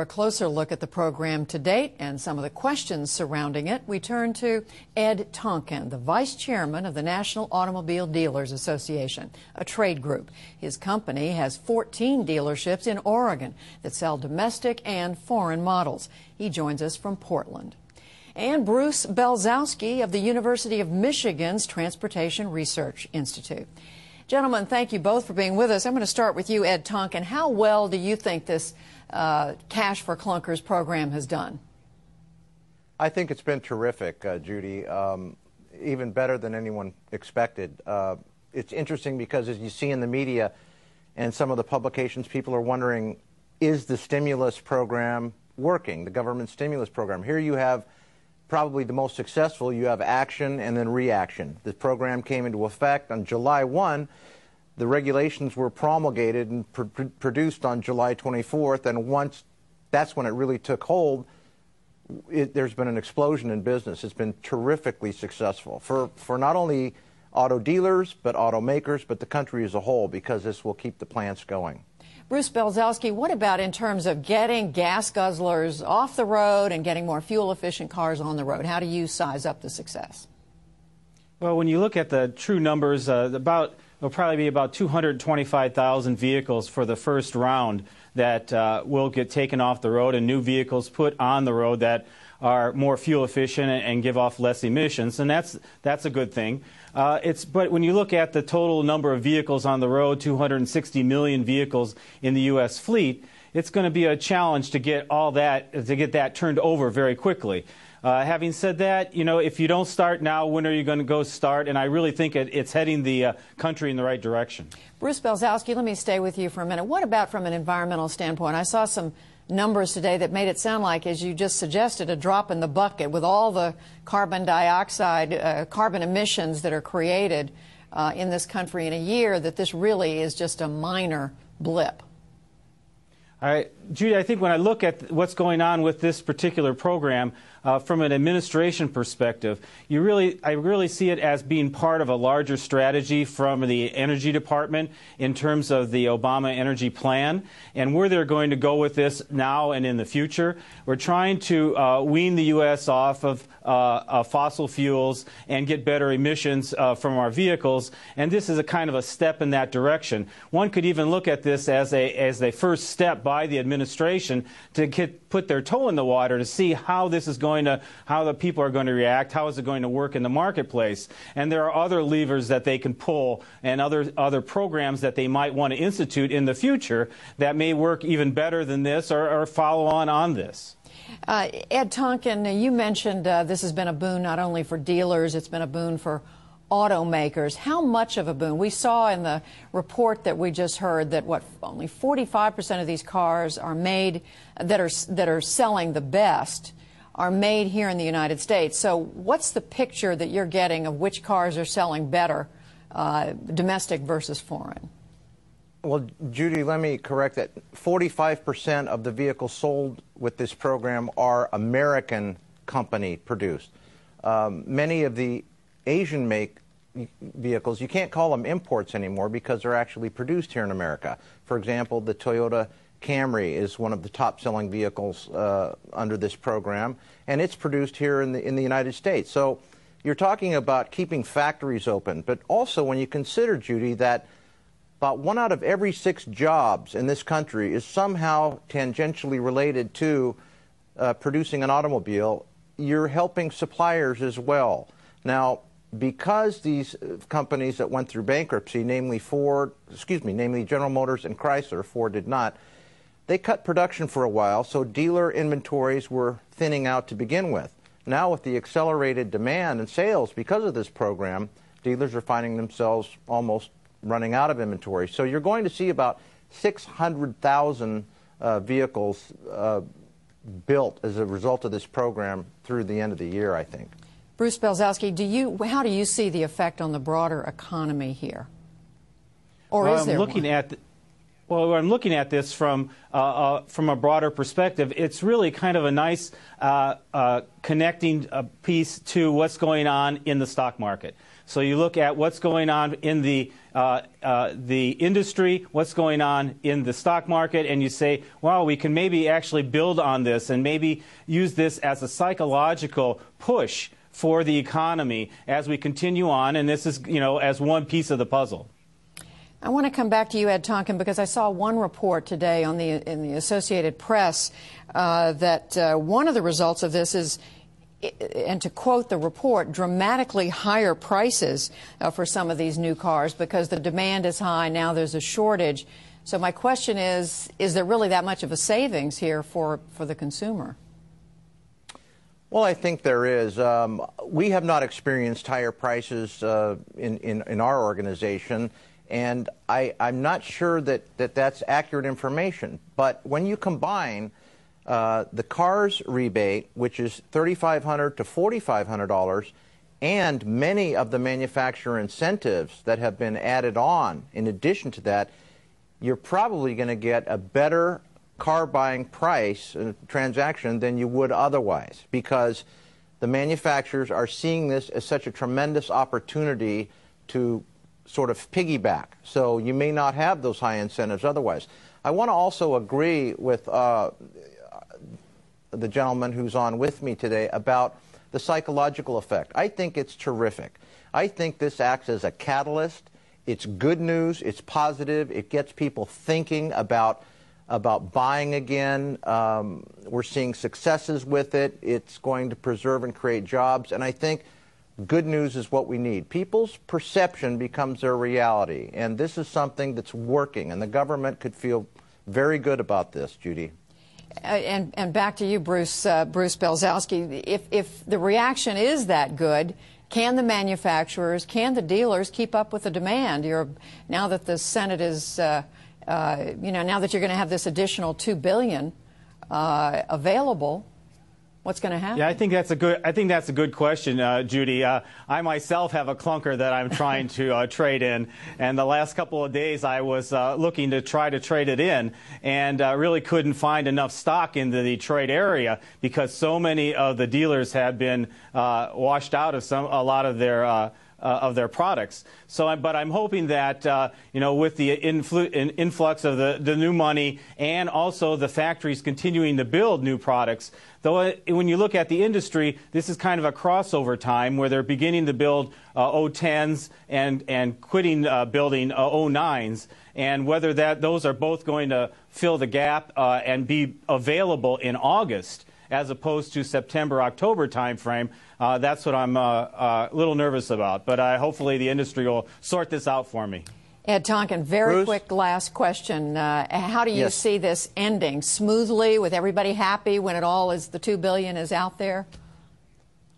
A closer look at the program to date and some of the questions surrounding it, we turn to Ed Tonkin, the vice chairman of the National Automobile Dealers Association, a trade group. His company has 14 dealerships in Oregon that sell domestic and foreign models. He joins us from Portland. And Bruce Belzowski of the University of Michigan's Transportation Research Institute. Gentlemen, thank you both for being with us. I'm going to start with you, Ed Tonkin. How well do you think this Cash for Clunkers program has done? I think it's been terrific, Judy, even better than anyone expected. It's interesting because, as you see in the media and some of the publications, people are wondering, is the stimulus program working, the government stimulus program? Here you have probably the most successful. You have action and then reaction. The program came into effect on July 1. The regulations were promulgated and produced on July 24th, and once that's when it really took hold, there's been an explosion in business. It's been terrifically successful for not only auto dealers, but automakers, but the country as a whole, because this will keep the plants going. Bruce Belzowski, what about in terms of getting gas guzzlers off the road and getting more fuel-efficient cars on the road? How do you size up the success? Well, when you look at the true numbers, there'll probably be about 225,000 vehicles for the first round that will get taken off the road, and new vehicles put on the road that are more fuel efficient and give off less emissions, and that's a good thing. But when you look at the total number of vehicles on the road, 260 million vehicles in the U.S. fleet, it's going to be a challenge to get all that, to get that turned over very quickly. Having said that, you know, if you don't start now, when are you going to go start? And I really think it's heading the country in the right direction. Bruce Belzowski, let me stay with you for a minute. What about from an environmental standpoint? I saw some numbers today that made it sound like, as you just suggested, a drop in the bucket with all the carbon dioxide, carbon emissions that are created in this country in a year, that this really is just a minor blip. Judy, I think when I look at what's going on with this particular program, from an administration perspective, I really see it as being part of a larger strategy from the Energy Department in terms of the Obama Energy Plan and where they're going to go with this now and in the future. We're trying to wean the U.S. off of fossil fuels and get better emissions from our vehicles, and this is a kind of a step in that direction. One could even look at this as a first step by the administration to put their toe in the water to see how this is going to, how the people are going to react, how is it going to work in the marketplace. And there are other levers that they can pull and other programs that they might want to institute in the future that may work even better than this or follow on this. Ed Tonkin, you mentioned this has been a boon not only for dealers, it's been a boon for automakers. How much of a boon? We saw in the report that we just heard that only 45% of these cars are made that are selling the best are made here in the United States. So what's the picture that you're getting of which cars are selling better, domestic versus foreign? Well, Judy, let me correct that. 45% of the vehicles sold with this program are American company produced. Many of the Asian make vehicles, you can't call them imports anymore because they're actually produced here in America. For example, the Toyota Camry is one of the top-selling vehicles under this program, and it's produced here in the United States. So you're talking about keeping factories open, but also when you consider, Judy, that about 1 out of every 6 jobs in this country is somehow tangentially related to producing an automobile, you're helping suppliers as well. Now, because these companies that went through bankruptcy, namely General Motors and Chrysler, Ford did not, they cut production for a while, so dealer inventories were thinning out to begin with. Now with the accelerated demand and sales because of this program, dealers are finding themselves almost running out of inventory. So you're going to see about 600,000 vehicles built as a result of this program through the end of the year, I think. Bruce Belzowski, how do you see the effect on the broader economy here? Or is there one? Well, I'm looking at this from a broader perspective. It's really kind of a nice connecting piece to what's going on in the stock market. So you look at what's going on in the industry, what's going on in the stock market, and you say, wow, we can maybe actually build on this and maybe use this as a psychological push for the economy as we continue on. And this is, as one piece of the puzzle. I want to come back to you, Ed Tonkin, because I saw one report today in the Associated Press that one of the results of this is, and to quote the report, dramatically higher prices for some of these new cars because the demand is high. Now there's a shortage. So my question is there really that much of a savings here for the consumer? Well, I think there is. We have not experienced higher prices in our organization. And I'm not sure that that's accurate information. But when you combine the CARS rebate, which is $3,500 to $4,500, and many of the manufacturer incentives that have been added on in addition to that, you're probably going to get a better car buying price transaction than you would otherwise, because the manufacturers are seeing this as such a tremendous opportunity to sort of piggyback. So you may not have those high incentives otherwise. I want to also agree with the gentleman who's on with me today about the psychological effect. I think it's terrific. I think this acts as a catalyst. It's good news. It's positive. It gets people thinking about buying again. We're seeing successes with it. It's going to preserve and create jobs. And I think good news is what we need. People's perception becomes their reality, and this is something that's working, and the government could feel very good about this, Judy. And back to you, Bruce Belzowski. If the reaction is that good, can the manufacturers, can the dealers keep up with the demand? Now that the Senate is, now that you're going to have this additional $2 billion available, what's going to happen? Yeah, I think that's a good question, Judy. I myself have a clunker that I'm trying to trade in, and the last couple of days I was looking to try to trade it in, and really couldn't find enough stock in the Detroit area because so many of the dealers had been washed out of a lot of their products. So, but I'm hoping that with the influx of the new money and also the factories continuing to build new products, though when you look at the industry, this is kind of a crossover time where they're beginning to build 010s and quitting building 09s, and whether those are both going to fill the gap and be available in August as opposed to September, October timeframe. That's what I'm a little nervous about. But hopefully the industry will sort this out for me. Ed Tonkin, very Bruce? quick last question. How do you see this ending? Smoothly, with everybody happy when it all is, the $2 billion is out there?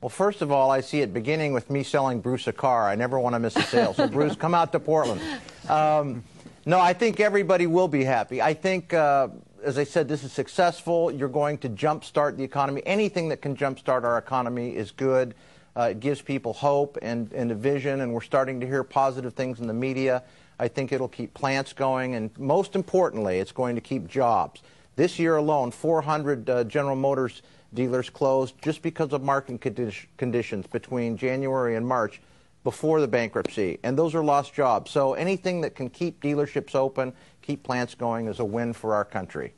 Well, first of all, I see it beginning with me selling Bruce a car. I never want to miss a sale. So, Bruce, come out to Portland. No, I think everybody will be happy. I think, as I said, this is successful. You're going to jumpstart the economy. Anything that can jumpstart our economy is good. It gives people hope and a vision, and we're starting to hear positive things in the media. I think it'll keep plants going, and most importantly, it's going to keep jobs. This year alone, 400 General Motors dealers closed just because of market conditions between January and March before the bankruptcy, and those are lost jobs. So anything that can keep dealerships open, keep plants going, is a win for our country.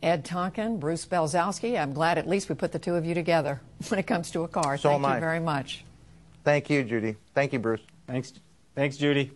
Ed Tonkin, Bruce Belzowski, I'm glad at least we put the two of you together when it comes to a car. So Thank you very much. Thank you, Judy. Thank you, Bruce. Thanks, Judy.